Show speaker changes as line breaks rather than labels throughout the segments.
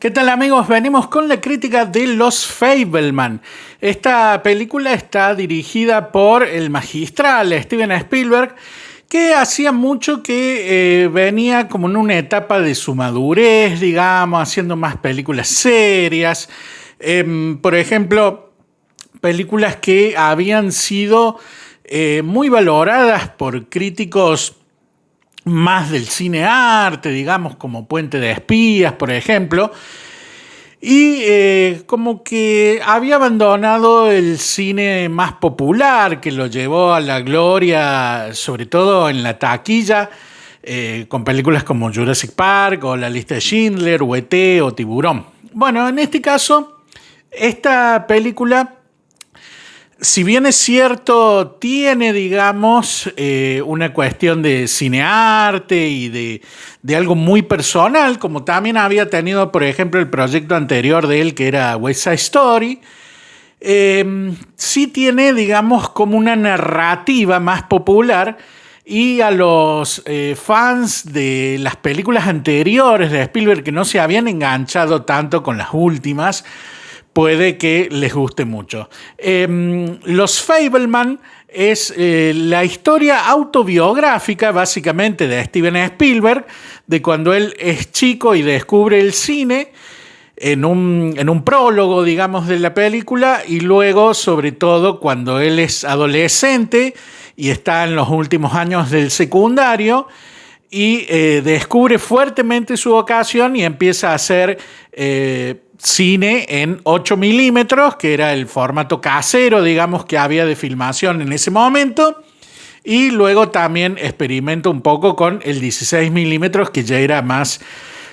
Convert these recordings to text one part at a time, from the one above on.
¿Qué tal, amigos? Venimos con la crítica de Los Fabelman. Esta película está dirigida por el magistral Steven Spielberg, que hacía mucho que venía como en una etapa de su madurez, digamos, haciendo más películas serias. Por ejemplo, películas que habían sido muy valoradas por críticos más del cine arte, digamos, como Puente de Espías, por ejemplo, y como que había abandonado el cine más popular, que lo llevó a la gloria, sobre todo en la taquilla, con películas como Jurassic Park, o La lista de Schindler, o E.T., o Tiburón. Bueno, en este caso, esta película, si bien es cierto, tiene, digamos, una cuestión de cinearte y de algo muy personal, como también había tenido, por ejemplo, el proyecto anterior de él, que era West Side Story, sí tiene, digamos, como una narrativa más popular, y a los fans de las películas anteriores de Spielberg, que no se habían enganchado tanto con las últimas, puede que les guste mucho. Los Fabelman es la historia autobiográfica, básicamente, de Steven Spielberg, de cuando él es chico y descubre el cine, en un prólogo, digamos, de la película, y luego, sobre todo, cuando él es adolescente y está en los últimos años del secundario, y descubre fuertemente su vocación y empieza a hacer cine en 8 milímetros, que era el formato casero, digamos, que había de filmación en ese momento, y luego también experimenta un poco con el 16 milímetros, que ya era más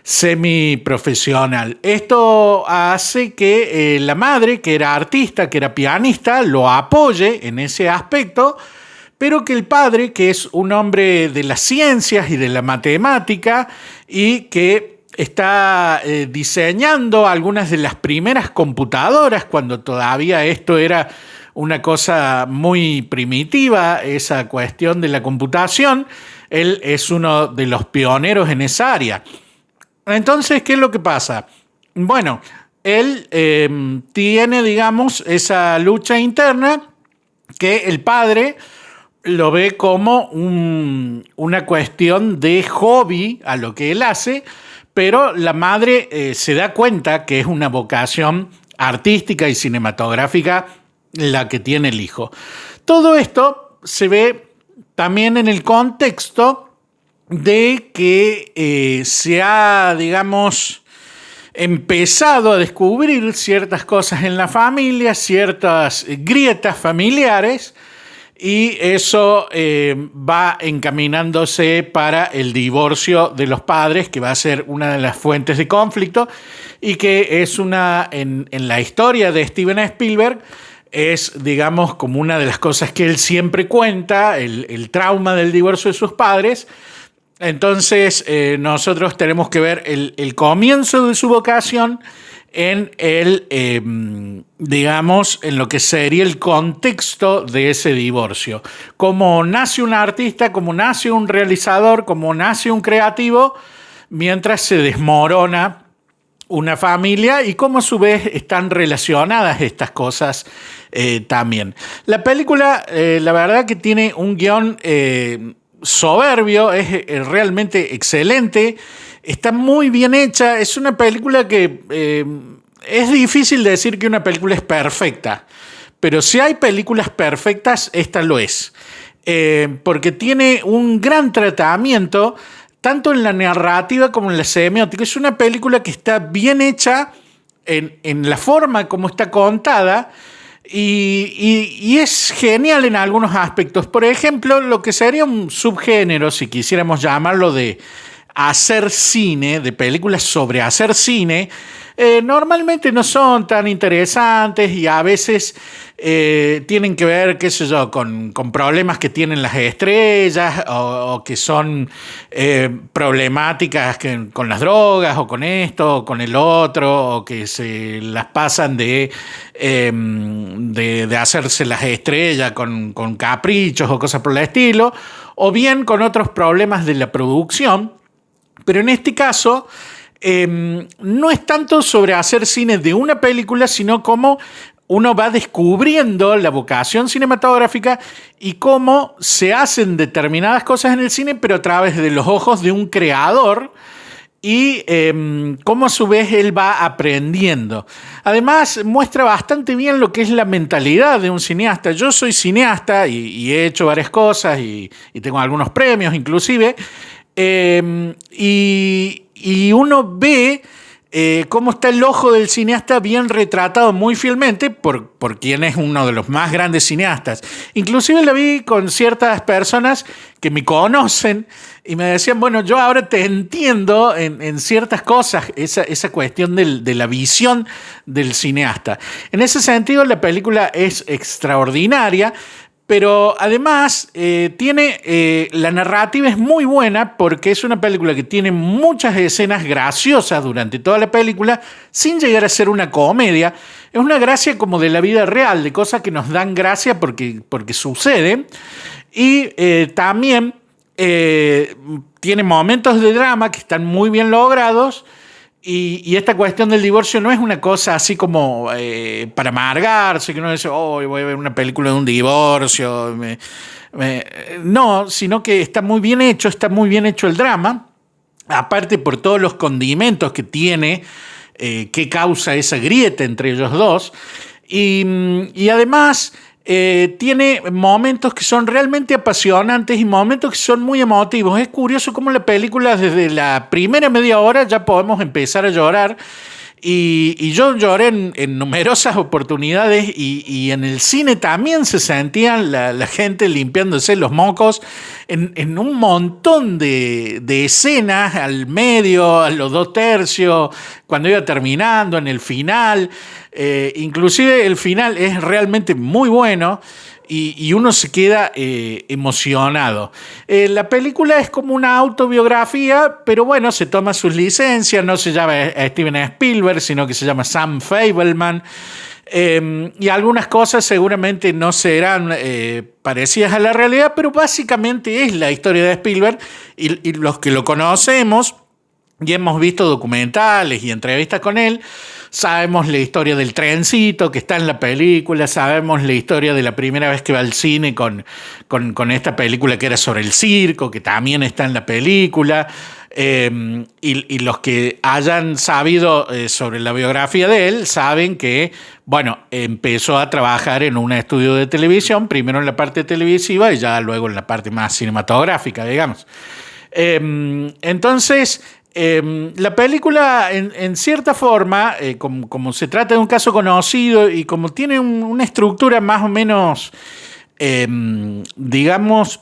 semiprofesional. Esto hace que la madre, que era artista, que era pianista, lo apoye en ese aspecto, pero que el padre, que es un hombre de las ciencias y de la matemática, y que está diseñando algunas de las primeras computadoras, cuando todavía esto era una cosa muy primitiva, esa cuestión de la computación. Él es uno de los pioneros en esa área. Entonces, ¿qué es lo que pasa? Bueno, él tiene, digamos, esa lucha interna, que el padre lo ve como una cuestión de hobby a lo que él hace, pero la madre se da cuenta que es una vocación artística y cinematográfica la que tiene el hijo. Todo esto se ve también en el contexto de que se ha, digamos, empezado a descubrir ciertas cosas en la familia, ciertas grietas familiares, y eso va encaminándose para el divorcio de los padres, que va a ser una de las fuentes de conflicto, y que es en la historia de Steven Spielberg, es, digamos, como una de las cosas que él siempre cuenta, el trauma del divorcio de sus padres. Entonces, nosotros tenemos que ver el comienzo de su vocación en digamos, en lo que sería el contexto de ese divorcio. Cómo nace un artista, cómo nace un realizador, cómo nace un creativo, mientras se desmorona una familia, y cómo a su vez están relacionadas estas cosas también. La película, la verdad que tiene un guión soberbio, es realmente excelente, está muy bien hecha. Es una película que es difícil decir que una película es perfecta, pero si hay películas perfectas, esta lo es, porque tiene un gran tratamiento tanto en la narrativa como en la semiótica. Es una película que está bien hecha en la forma como está contada, y es genial en algunos aspectos. Por ejemplo, lo que sería un subgénero, si quisiéramos llamarlo, de hacer cine, de películas sobre hacer cine, normalmente no son tan interesantes, y a veces tienen que ver, qué sé yo, con problemas que tienen las estrellas, o que son problemáticas con las drogas, o con esto, o con el otro, o que se las pasan de hacerse las estrellas con caprichos o cosas por el estilo, o bien con otros problemas de la producción. Pero en este caso, no es tanto sobre hacer cine de una película, sino cómo uno va descubriendo la vocación cinematográfica y cómo se hacen determinadas cosas en el cine, pero a través de los ojos de un creador y cómo a su vez él va aprendiendo. Además, muestra bastante bien lo que es la mentalidad de un cineasta. Yo soy cineasta y he hecho varias cosas y tengo algunos premios inclusive, y uno ve cómo está el ojo del cineasta bien retratado muy fielmente por quien es uno de los más grandes cineastas. Inclusive la vi con ciertas personas que me conocen y me decían, bueno, yo ahora te entiendo en ciertas cosas, esa cuestión de la visión del cineasta. En ese sentido, la película es extraordinaria, pero además la narrativa es muy buena porque es una película que tiene muchas escenas graciosas durante toda la película sin llegar a ser una comedia. Es una gracia como de la vida real, de cosas que nos dan gracia porque suceden. Y también tiene momentos de drama que están muy bien logrados. Y esta cuestión del divorcio no es una cosa así como para amargarse, que uno dice, oh, voy a ver una película de un divorcio. No, sino que está muy bien hecho el drama, aparte por todos los condimentos que tiene, que causa esa grieta entre ellos dos. Y además tiene momentos que son realmente apasionantes y momentos que son muy emotivos. Es curioso cómo la película desde la primera media hora ya podemos empezar a llorar. Y yo lloré en numerosas oportunidades y en el cine también se sentían la gente limpiándose los mocos en un montón de escenas, al medio, a los 2/3, cuando iba terminando, en el final. Inclusive el final es realmente muy bueno y uno se queda emocionado. La película es como una autobiografía, pero bueno, se toma sus licencias, no se llama Steven Spielberg, sino que se llama Sam Fableman. Y algunas cosas seguramente no serán parecidas a la realidad, pero básicamente es la historia de Spielberg y los que lo conocemos y hemos visto documentales y entrevistas con él, sabemos la historia del trencito que está en la película, sabemos la historia de la primera vez que va al cine con esta película que era sobre el circo, que también está en la película, y los que hayan sabido sobre la biografía de él saben que, bueno, empezó a trabajar en un estudio de televisión, primero en la parte televisiva y ya luego en la parte más cinematográfica, digamos. Entonces, la película, en cierta forma, como se trata de un caso conocido y como tiene una estructura más o menos, digamos,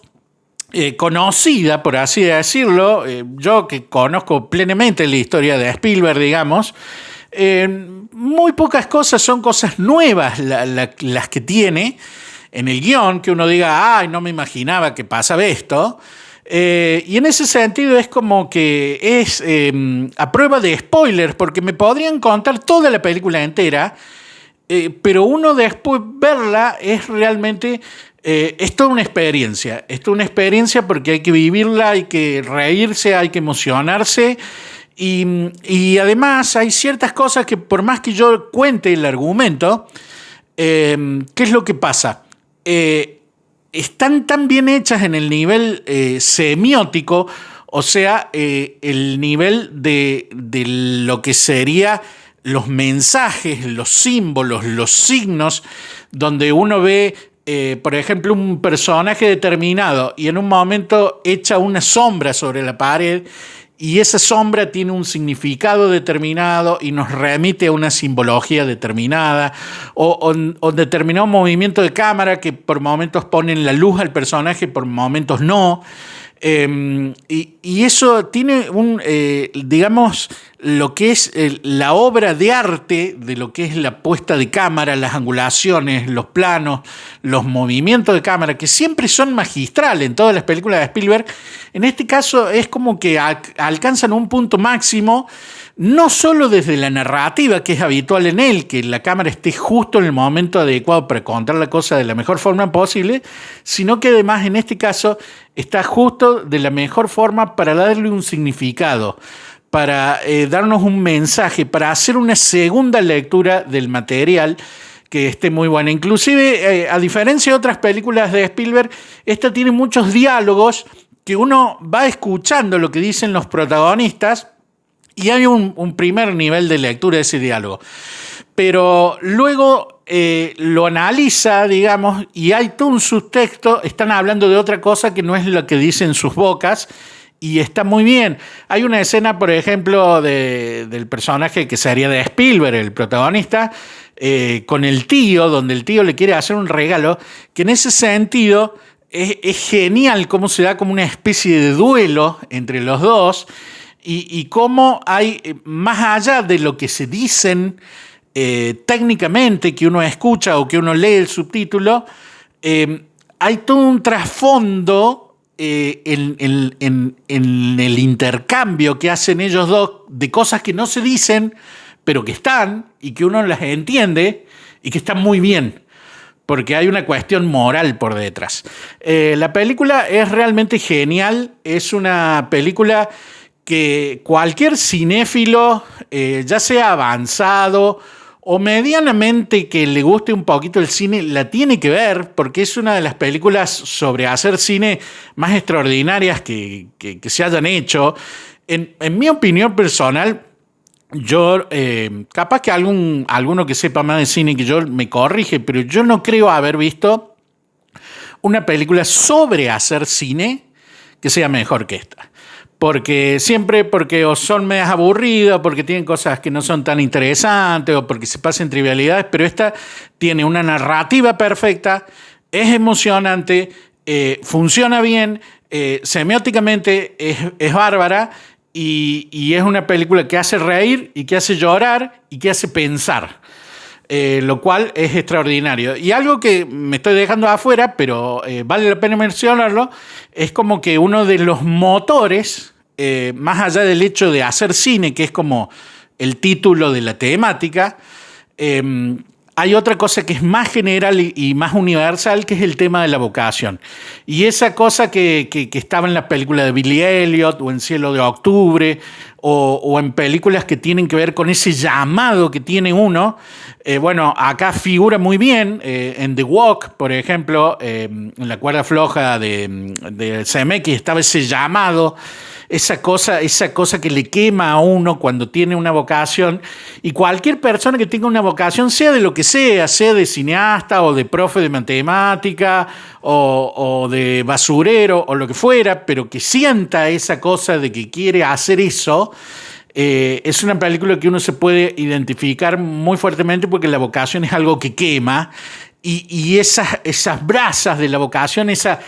conocida, por así decirlo, yo que conozco plenamente la historia de Spielberg, digamos, muy pocas cosas son cosas nuevas las que tiene en el guión, que uno diga, ay, no me imaginaba que pasaba esto. Y en ese sentido es como que es a prueba de spoilers, porque me podrían contar toda la película entera, pero uno después verla es realmente, es toda una experiencia. Es toda una experiencia porque hay que vivirla, hay que reírse, hay que emocionarse. Y además hay ciertas cosas que por más que yo cuente el argumento, ¿qué es lo que pasa? Están tan bien hechas en el nivel semiótico, o sea, el nivel de lo que sería los mensajes, los símbolos, los signos, donde uno ve, por ejemplo, un personaje determinado y en un momento echa una sombra sobre la pared y esa sombra tiene un significado determinado y nos remite a una simbología determinada o determinado movimiento de cámara que por momentos ponen la luz al personaje, por momentos no. Y eso tiene digamos, lo que es la obra de arte de lo que es la puesta de cámara, las angulaciones, los planos, los movimientos de cámara, que siempre son magistrales en todas las películas de Spielberg. En este caso es como que alcanzan un punto máximo, no solo desde la narrativa, que es habitual en él, que la cámara esté justo en el momento adecuado para contar la cosa de la mejor forma posible, sino que además en este caso está justo de la mejor forma para darle un significado, para darnos un mensaje, para hacer una segunda lectura del material que esté muy buena. Inclusive, a diferencia de otras películas de Spielberg, esta tiene muchos diálogos que uno va escuchando lo que dicen los protagonistas y hay un primer nivel de lectura de ese diálogo. Pero luego lo analiza, digamos, y hay todo un subtexto, están hablando de otra cosa que no es lo que dicen sus bocas, y está muy bien. Hay una escena, por ejemplo, del personaje que sería de Spielberg, el protagonista, con el tío, donde el tío le quiere hacer un regalo, que en ese sentido es genial cómo se da como una especie de duelo entre los dos, y cómo hay, más allá de lo que se dicen técnicamente, que uno escucha o que uno lee el subtítulo, hay todo un trasfondo en el intercambio que hacen ellos dos de cosas que no se dicen, pero que están y que uno las entiende y que están muy bien, porque hay una cuestión moral por detrás. La película es realmente genial, es una película que cualquier cinéfilo, ya sea avanzado o medianamente que le guste un poquito el cine, la tiene que ver, porque es una de las películas sobre hacer cine más extraordinarias que se hayan hecho. En mi opinión personal, yo, capaz que alguno que sepa más de cine que yo me corrige, pero yo no creo haber visto una película sobre hacer cine que sea mejor que esta. Porque o son medias aburridas, porque tienen cosas que no son tan interesantes, o porque se pasan trivialidades, pero esta tiene una narrativa perfecta, es emocionante, funciona bien, semióticamente es bárbara, y es una película que hace reír, y que hace llorar, y que hace pensar. Lo cual es extraordinario. Y algo que me estoy dejando afuera, pero vale la pena mencionarlo, es como que uno de los motores, más allá del hecho de hacer cine, que es como el título de la temática, hay otra cosa que es más general y más universal, que es el tema de la vocación. Y esa cosa que estaba en la película de Billy Elliot, o en Cielo de Octubre, o en películas que tienen que ver con ese llamado que tiene uno. Bueno, acá figura muy bien, en The Walk, por ejemplo, en La cuerda floja de Zemeckis estaba ese llamado, esa cosa que le quema a uno cuando tiene una vocación. Y cualquier persona que tenga una vocación, sea de lo que sea de cineasta o de profe de matemática o de basurero o lo que fuera, pero que sienta esa cosa de que quiere hacer eso, es una película que uno se puede identificar muy fuertemente, porque la vocación es algo que quema. Y esas brasas de la vocación, esa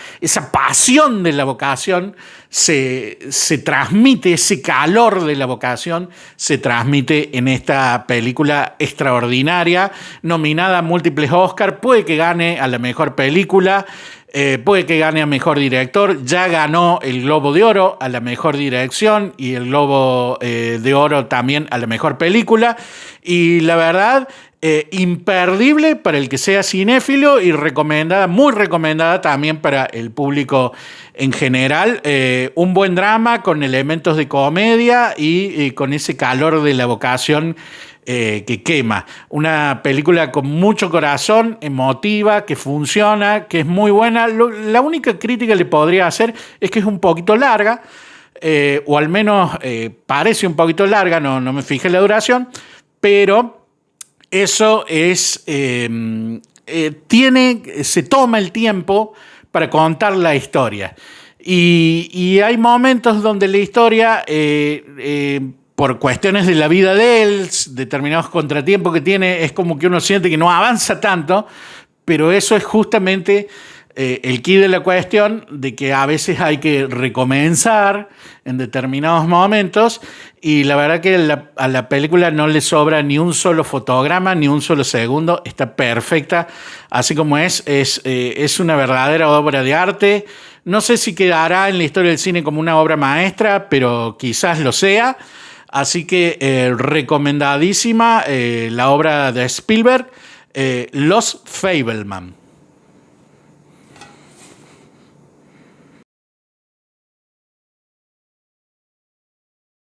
pasión de la vocación, se transmite, ese calor de la vocación se transmite en esta película extraordinaria, nominada a múltiples Oscar. Puede que gane a la mejor película, puede que gane a mejor director. Ya ganó el Globo de Oro a la mejor dirección y el Globo de Oro también a la mejor película. Y la verdad, imperdible para el que sea cinéfilo, y recomendada, muy recomendada también para el público en general. Un buen drama con elementos de comedia y con ese calor de la vocación que quema. Una película con mucho corazón, emotiva, que funciona, que es muy buena. La única crítica que le podría hacer es que es un poquito larga, o al menos parece un poquito larga, no me fijé la duración, pero eso es, se toma el tiempo para contar la historia. Y hay momentos donde la historia, por cuestiones de la vida de él, determinados contratiempos que tiene, es como que uno siente que no avanza tanto, pero eso es justamente el quid de la cuestión, de que a veces hay que recomenzar en determinados momentos, y la verdad que a la película no le sobra ni un solo fotograma, ni un solo segundo, está perfecta, así como es una verdadera obra de arte. No sé si quedará en la historia del cine como una obra maestra, pero quizás lo sea. Así que recomendadísima la obra de Spielberg, Los Fabelman.